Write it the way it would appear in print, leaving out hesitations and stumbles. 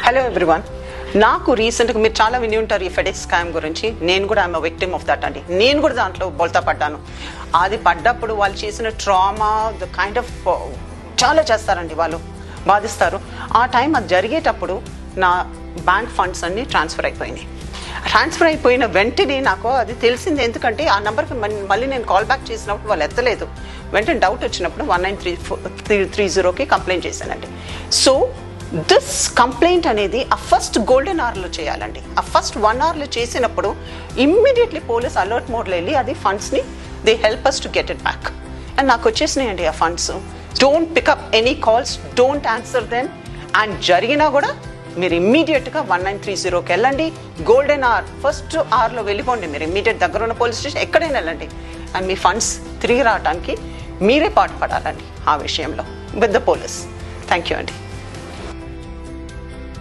Hello everyone. నాకు రీసెంట్గా మీరు చాలా విని ఉంటారు ఈ ఫెడెక్స్ స్కామ్ గురించి. నేను కూడా ఐఎమ్ విక్టిమ్ ఆఫ్ దట్ అండి. నేను కూడా దాంట్లో బోల్తా పడ్డాను. అది పడ్డప్పుడు వాళ్ళు చేసిన ట్రామా ద కైండ్ ఆఫ్ చాలా చేస్తారండి, వాళ్ళు బాధిస్తారు. ఆ టైం అది జరిగేటప్పుడు నా బ్యాంక్ ఫండ్స్ అన్నీ ట్రాన్స్ఫర్ అయిపోయినాయి. ట్రాన్స్ఫర్ అయిపోయిన వెంటనే నాకు అది తెలిసింది. ఎందుకంటే ఆ నెంబర్కి మళ్ళీ నేను కాల్ బ్యాక్ చేసినప్పుడు వాళ్ళు ఎత్తలేదు. వెంటనే డౌట్ వచ్చినప్పుడు 19330కి కంప్లైంట్ చేశానండి. సో దిస్ కంప్లైంట్ అనేది ఆ ఫస్ట్ గోల్డెన్ అవర్లో చేయాలండి. ఆ ఫస్ట్ 1 అవర్లో చేసినప్పుడు ఇమ్మీడియట్లీ పోలీస్ అలర్ట్ మోడ్లో వెళ్ళి అది ఫండ్స్ని they help us to get it back. And నాకు వచ్చేసినాయండి ఆ funds. Don't pick up any calls, don't answer them. And జరిగినా కూడా మీరు ఇమ్మీడియట్గా 1930కి వెళ్ళండి. గోల్డెన్ అవర్ ఫస్ట్ అవర్లో వెళ్ళిపోండి. మీరు ఇమ్మీడియట్ దగ్గర ఉన్న పోలీస్ స్టేషన్ ఎక్కడైనా వెళ్ళండి. అండ్ మీ ఫండ్స్ తిరిగి రావడానికి మీరే పాటుపడాలండి ఆ విషయంలో with the police. Thank you అండి.